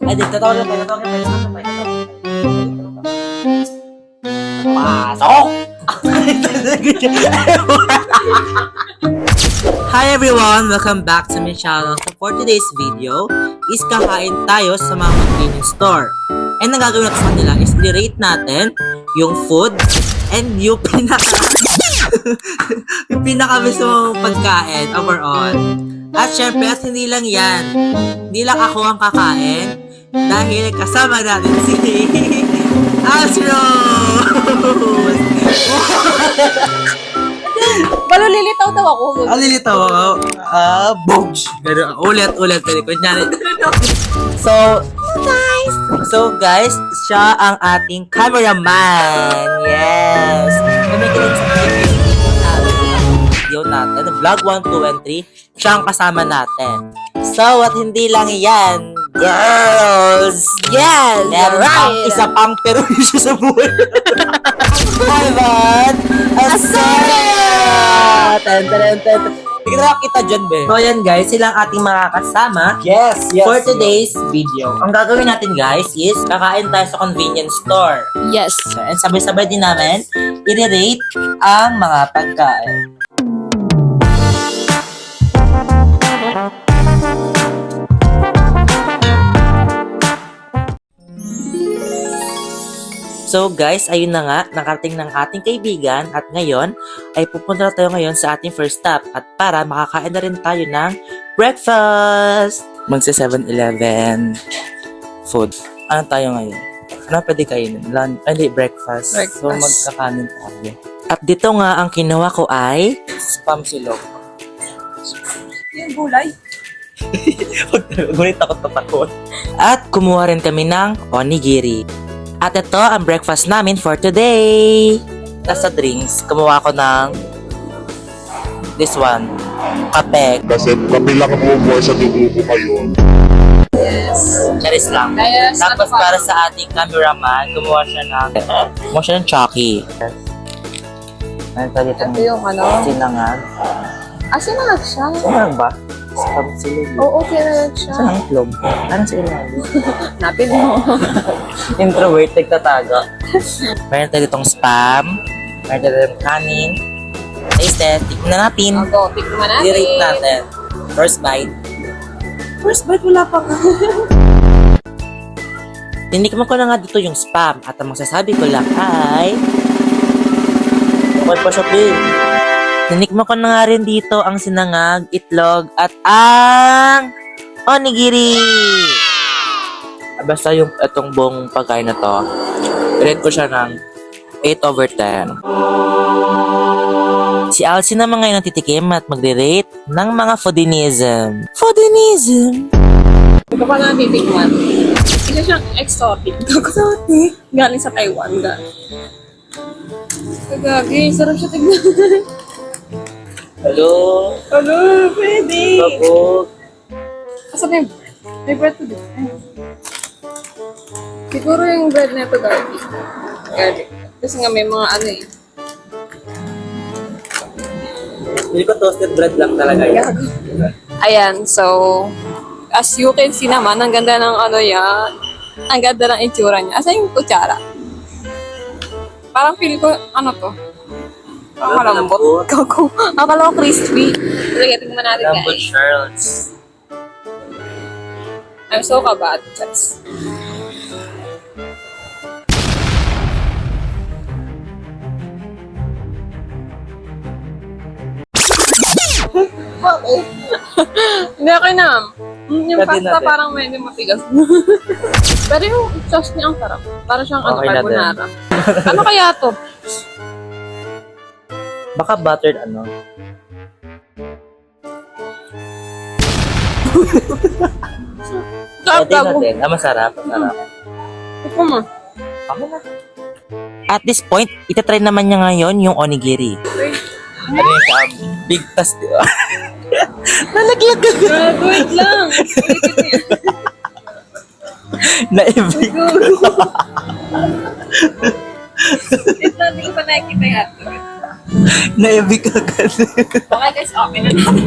Ay, dito tayo. Pasok! Hi everyone! Welcome back to my channel. So for today's video is kakain tayo sa mga convenience store. And ang gagawin natin sa kanila is i-rate natin yung food and yung yung pinaka-mismong pagkain overall. At syempre, at hindi lang yan. Hindi lang ako ang kakain dahil kasama natin si Astro! Balulilitaw daw ako. Lilitaw ako. Bogs. Ganun. Ulit. Kunyari. So guys, siya ang ating cameraman. Yes. Kami kinig sa video natin. Vlog 1, 2, and 3. Siya ang kasama natin. So, at hindi lang yan, girls! Yes! Meron pang isa pang perwisyo sa buhay. Ivan! Asaya! Hindi ka nakakita dyan, be. So, ayan guys, silang ating mga kasama. Yes. For today's video. Ang gagawin natin guys is kakain tayo sa convenience store. Yes. And sabay-sabay din namin i-rate ang mga pagkain. So guys, ayun na nga, nakarating ng ating kaibigan at ngayon ay pupunta na tayo ngayon sa ating first stop at para makakain na rin tayo ng breakfast. Magsa 7-Eleven food. Ano tayo ngayon? Ano pwede kainin? Hindi, breakfast. So magkakanin tayo. At dito nga ang kinuha ko ay spam silog. Yung gulay. Ngunit takot. At kumuha rin kami ng onigiri. At ito ang breakfast namin for today. Tapos sa drinks, kumuha ko ng this one, kape. Kasi kami lang ang bumubuhay sa dugo ko ngayon. Yes. Charis lang. Yes, Tapos ano pa? para sa ating cameraman, kumuha siya ng Chucky. Ano tayo Ito yung ano? sinangag. Sinangag siya. Sinangag ba? Spam silog. Oo, sinangag siya. Saan ang itlog? Parang sa ilalim. Napil mo. Introvert, nagtatago. Meron tayo itong spam. Meron tayo itong kanin. Tasted. Tikman na natin. Go, tikman natin. I-rate natin. First bite. Wala pa ka. Tinikman ko na nga dito yung spam. At ang masasabi ko lang ay... Tinikman ko na nga rin dito ang sinangag, itlog, at ang onigiri. Basta yung itong buong pagkain na to, rate ko siya ng 8/10. Si Alci naman ngayon nagtitikim at magre-rate ng mga foodinism. Ito pa na titikman. Isa siyang exotic. Galing sa Taiwan. Kagagi, sarap siya tignan. Hello? Ano, pwede. Babog. Asa na yung bread? May bread to din. Siguro yung bread na ito garlic. Kasi nga may mga ano eh. Hindi ko toasted bread lang talaga yan. Ayan, so as you can see naman, ang ganda ng ano yan. Ang ganda ng itsura niya. Asa yung kutsara? Parang feel ko, ano to? Parang malambot. Akala ko crispy. Sige, tingnan natin Lambot guys. Charles. I'm so kabad, Chess. Bakit? Hindi, okay na. Yung Sabi pasta natin. parang medyo matigas. Pero yung sauce niya ang sarap. Para siyang Okay na din. carbonara. Ano kaya to? Baka buttered ano? Sarap Pwede gago. natin. Masarap. Ito mo. Okay na. At this point, itatry naman niya ngayon yung onigiri. Ano yung siya? Big tas, di ba? Nalaglag ka. Gago, wait lang. Naibig. Ito natin ko pa nakikita yung hotdog. Naibig agad. Okay guys, okay na natin.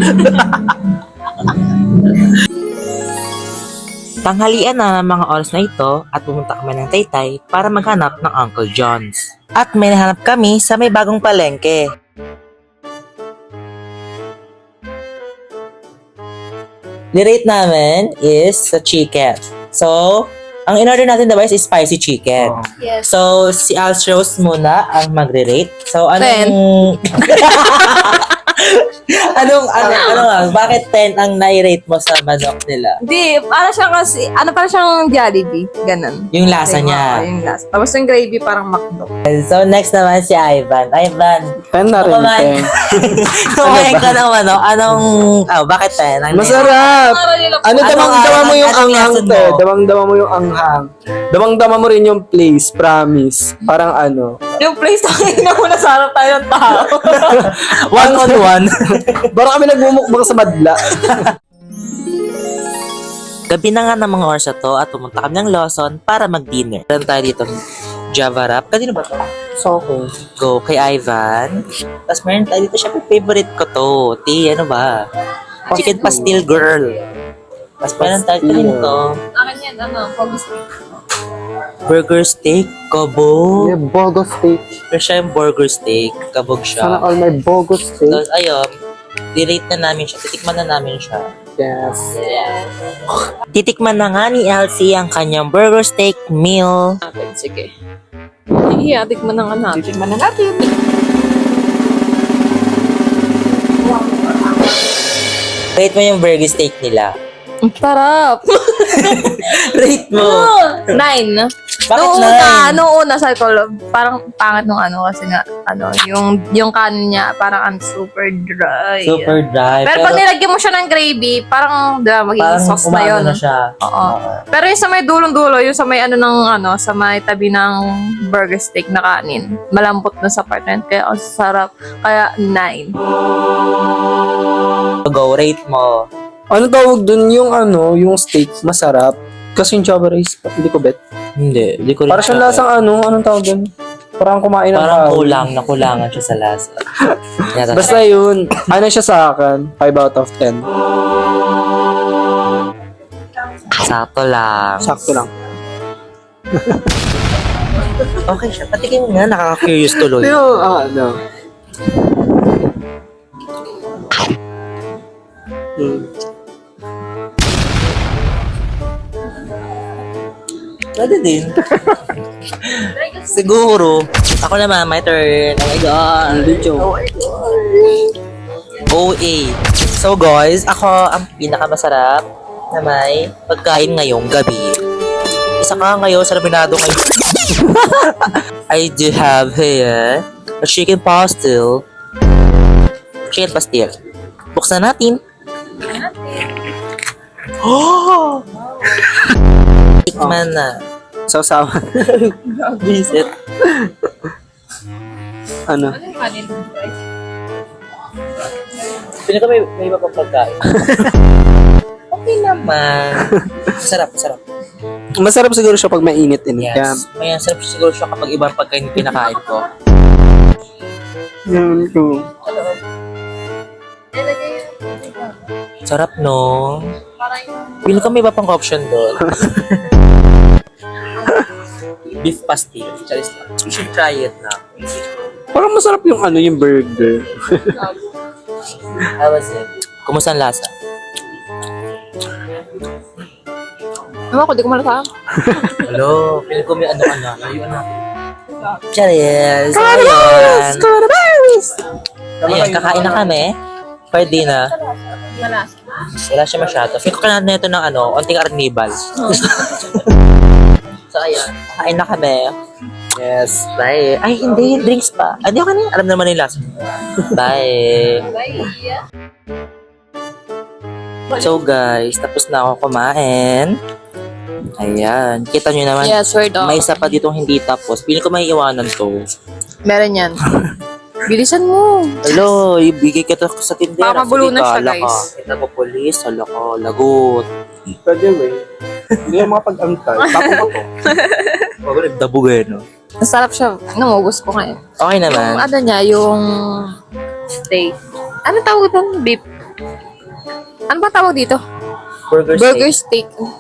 Tanghalian na ng mga oras na ito at pumunta kami ng Taytay para maghanap ng Uncle John's. At may nahanap kami sa may bagong palengke. Nirate namin is sa chicken. So, ang in-order natin diba is spicy chicken. Yes. So, si Alstros muna ang magre-rate. So, anong... bakit 10 ang nai-rate mo sa manok nila? Hindi, para siyang kasi, para siyang Jollibee. Ganon. Yung lasa niya. Yung lasa. Tapos yung gravy parang McDo. So, next naman si Ivan. Ivan, 10 na rin, kumain. 10. Kumain ka ng ano? Bakit 10? Masarap! Ano, damang-dama mo yung anong anghang, lesson te. mo? Damang-dama mo yung anghang. Damang-dama mo rin yung place, promise. Parang ano. Yung place na muna sa harap tayo ng tao. One-on-one. Parang kami nagmumukbang sa madla. Gabi na nga ng mga oras na to at pumunta kami ng Lawson para mag-dinner. Meron tayo dito Java wrap. Kanino ba to? Soko. Go kay Ivan. Tapos meron tayo dito, syempre favorite ko to. Ano ba? Chicken pastil girl. Tapos meron tayo kanino to. Akin yan, focus Burger steak. Kabog. Yeah, bogo steak. Pero siya yung burger steak. Kabog Sana siya. all my bogo steak. Tapos ayun, i-rate na namin siya. Titikman na namin siya. Yes. Titikman na nga ni Elsie ang kanyang burger steak meal. Sige. Iya, tikman na nga natin. Titikman na natin. Rate mo yung burger steak nila. Ang sarap. Rate mo. 9. Bakit nine? Noong una, sabi ko, parang pangit nung kasi nga, yung kanin niya, parang super dry. Super dry. Pero pag nilagyan mo siya ng gravy, parang, magiging parang sauce na yun. umano na siya. Oo. Pero yung sa may dulong-dulo, yung sa may sa may tabi ng burger steak na kanin, malambot na sa part na yun. Kaya ang sarap. Kaya 9. Go, rate mo. Ano tawag dun yung steak, masarap. Kasi yung Java rice, hindi ko bet. Hindi ko rin. Para siyang lasang anong tawag dun? Parang kumain ng Parang tao. nakulangan siya sa lasa. Basta yun, siya sa akin, 5 out of 10. Sakto lang. Sakto lang. Okay siya. Patikin nga, nakaka-curious tuloy. Pero, Pwede din. Siguro. Ako naman, my turn. Oh my God. OA. So guys, ako ang pinakamasarap na may pagkain ngayong gabi. Isa ka ngayon sa nominado ngayon. I do have here a chicken pastil. Chicken pastil. Buksan natin. Oh! Tikman na. Sausawan. Visit. Ano? Pili ko may iba pang pagkain. Okay naman. Sarap. Masarap siguro siya pag mainit. Yes. May sarap siguro siya kapag ibang pagkain pinakain ko. Yun ko. Sarap, no? Pili ko may iba pang option doon. Beef pastil. Charis lang. You should try it na. Parang masarap yung burger. How was it? Kumusta ang lasa? Ewan ko, di ko malasa. Hello, pili ko may ano. Ayun na. Charis! Ayun! Ayun, kakain na kami. Pwede na. Malasa. Wala siya masyado. Feel ko kailangan na ito ng onting arnibal. So, ayun. Kain na kami. Yes. Bye. Ay, hindi. Drinks pa. Hindi ako kanina. Alam naman yung lasa. Bye. So, guys. Tapos na ako kumain. Ayan. Kita nyo naman. Yes, we're done. May isa pa ditong hindi tapos. Pili ko may iwanan to. Meron yan. Bilisan mo. Hello, ibigay kita sa tindera. Baka mabulo na siya, Sige, guys. Kita ko polis, hala ka, lagot. Pwede, hindi yung makapag-antay. Tapo ko to. Bago nagdabog no? Masarap siya. Namubos ko ngayon. Okay naman. Yung yung steak. Ano tawag doon? Beef. Ano ba tawag dito? Burger Burger steak. steak.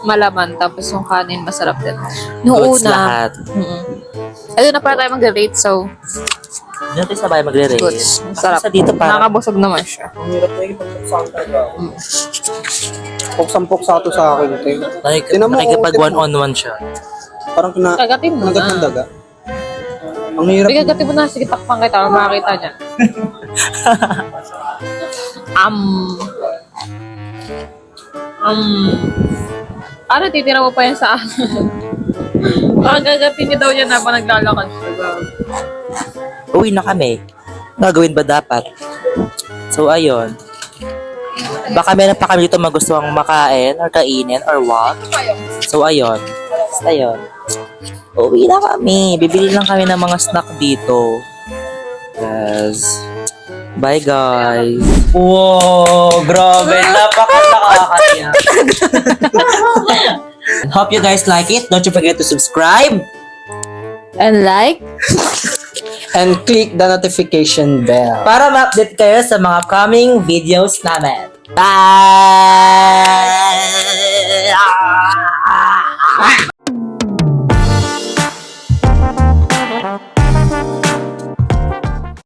malaman, tapos yung kanin masarap din. Noong Goods una, lahat. ayun na para tayo mag-rate, so Diyan tayo sabay magre-raise. goods. Masarap. Sa dito para Nakakabusog naman siya. Ang hirap na yung pagsampok talaga. Pagsampok sa ato sa akin, te. Tinan mo, nakikipag oh, one-on-one siya. Parang Kagatin mo kinagat ng na. daga. Ang hirap. Bigay kagatin mo na. Sige, takpang kita. Makakita niya. Ano, titira mo pa yan sa akin? Makagagatin niya daw yan habang naglalakad siya. Uwi na kami. Gagawin ba dapat? So, ayun. Baka meron pa kami dito magustuhang makain or kainin or what. So, ayun. Basta yun. Uwi na kami. Bibili lang kami ng mga snack dito. Yes. Bye, guys. Wow, grabe. Napaka-nakakaya. Hope you guys like it. Don't you forget to subscribe. And like? And click the notification bell. Para ma-update kayo sa mga coming videos namin. Bye!